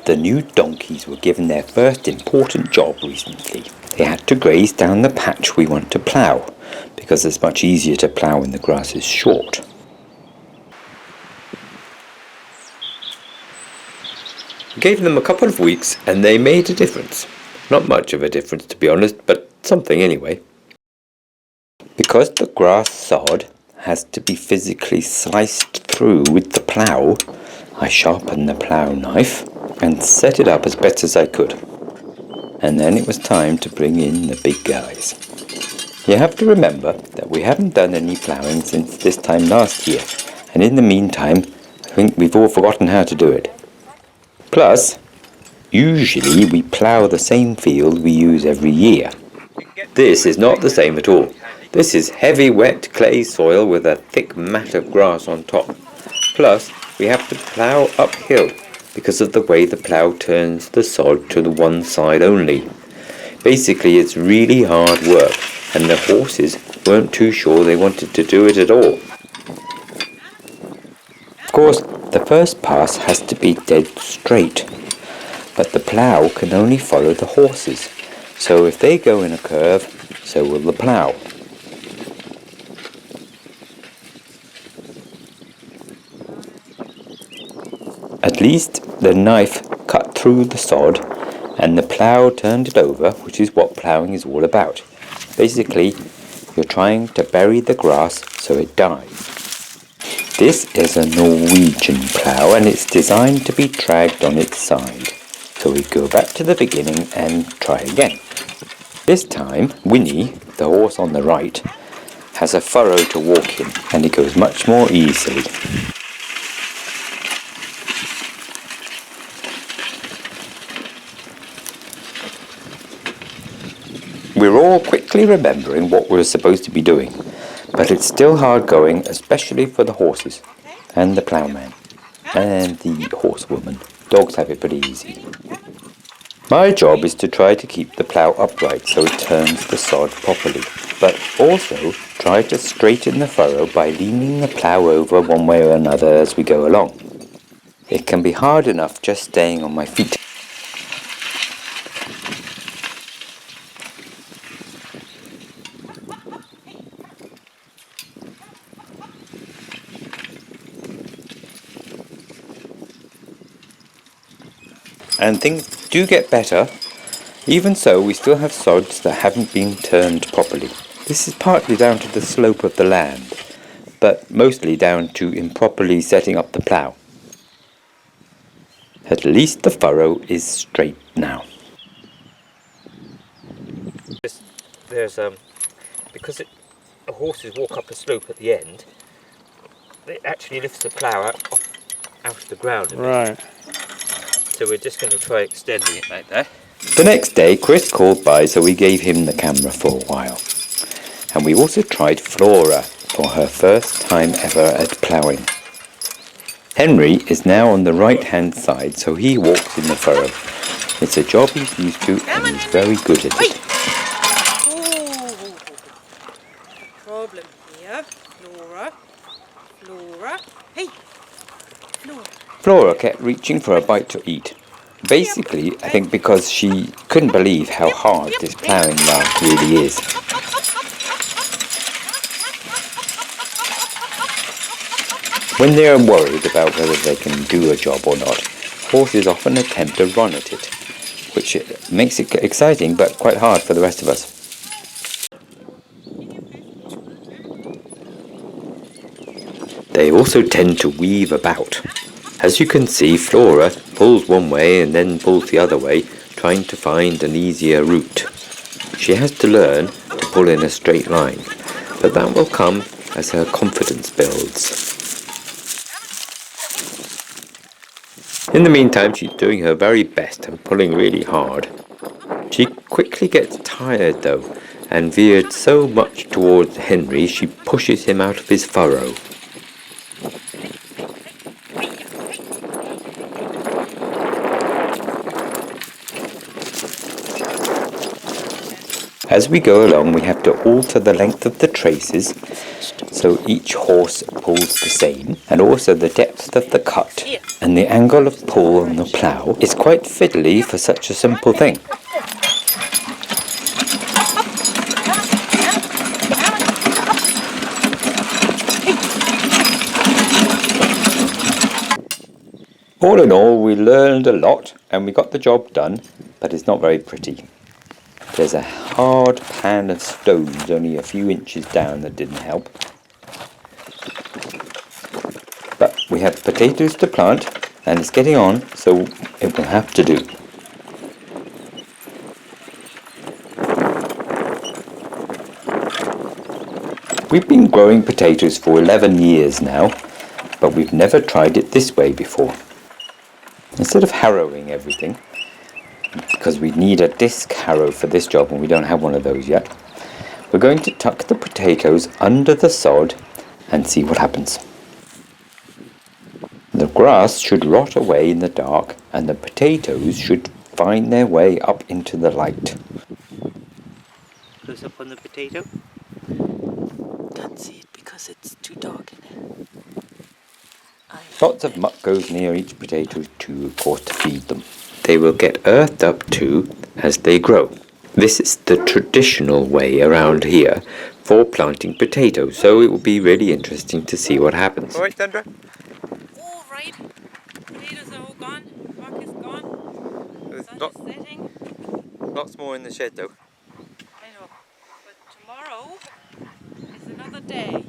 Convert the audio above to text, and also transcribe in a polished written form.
The new donkeys were given their first important job recently. They had to graze down the patch we want to plough, because it's much easier to plough when the grass is short. We gave them a couple of weeks and they made a difference. Not much of a difference, to be honest, but something anyway. Because the grass sod has to be physically sliced through with the plough, I sharpened the plough knife and set it up as best as I could. And then it was time to bring in the big guys. You have to remember that we haven't done any ploughing since this time last year, and in the meantime, I think we've all forgotten how to do it. Plus, usually we plough the same field we use every year. This is not the same at all. This is heavy wet clay soil with a thick mat of grass on top. Plus, we have to plough uphill because of the way the plough turns the sod to the one side only. Basically, it's really hard work, and the horses weren't too sure they wanted to do it at all. Of course, the first pass has to be dead straight, but the plough can only follow the horses, so if they go in a curve, so will the plough. At least the knife cut through the sod and the plough turned it over, which is what ploughing is all about. Basically, you're trying to bury the grass so it dies. This is a Norwegian plough and it's designed to be dragged on its side. So we go back to the beginning and try again. This time, Winnie, the horse on the right, has a furrow to walk in and it goes much more easily. We're all quickly remembering what we're supposed to be doing, but it's still hard going, especially for the horses, and the ploughman, and the horsewoman. Dogs have it pretty easy. My job is to try to keep the plough upright so it turns the sod properly, but also try to straighten the furrow by leaning the plough over one way or another as we go along. It can be hard enough just staying on my feet. And things do get better. Even so, we still have sods that haven't been turned properly. This is partly down to the slope of the land, but mostly down to improperly setting up the plough. At least the furrow is straight now. Because the horses walk up a slope at the end, it actually lifts the plough out of the ground a bit. Right. So we're just going to try extending it like that. The next day, Chris called by, so we gave him the camera for a while. And we also tried Flora for her first time ever at ploughing. Henry is now on the right-hand side, so he walks in the furrow. It's a job he's used to and he's very good at it. Oh, problem here. Flora. Flora. Hey, Flora. Flora kept reaching for a bite to eat. Basically, I think because she couldn't believe how hard this ploughing life really is. When they are worried about whether they can do a job or not, horses often attempt to run at it, which makes it exciting but quite hard for the rest of us. They also tend to weave about. As you can see, Flora pulls one way and then pulls the other way, trying to find an easier route. She has to learn to pull in a straight line, but that will come as her confidence builds. In the meantime, she's doing her very best and pulling really hard. She quickly gets tired though, and veered so much towards Henry she pushes him out of his furrow. as we go along we have to alter the length of the traces so each horse pulls the same, and also the depth of the cut and the angle of pull on the plough is quite fiddly for such a simple thing. All in all, we learned a lot and we got the job done, but it's not very pretty. There's a hard pan of stones only a few inches down that didn't help. But we have potatoes to plant and it's getting on, so it will have to do. We've been growing potatoes for 11 years now, but we've never tried it this way before. Instead of harrowing everything, because we need a disc harrow for this job and we don't have one of those yet, we're going to tuck the potatoes under the sod and see what happens. The grass should rot away in the dark and the potatoes should find their way up into the light. Close up on the potato. Can't see it because it's too dark in there. Lots of muck goes near each potato too, of course, to feed them. They will get earthed up too as they grow. This is the traditional way around here for planting potatoes, so it will be really interesting to see what happens. Alright, Sandra? Alright. Potatoes are all gone. Muck is gone. Sun is setting. Lots more in the shed though. I know. But tomorrow is another day.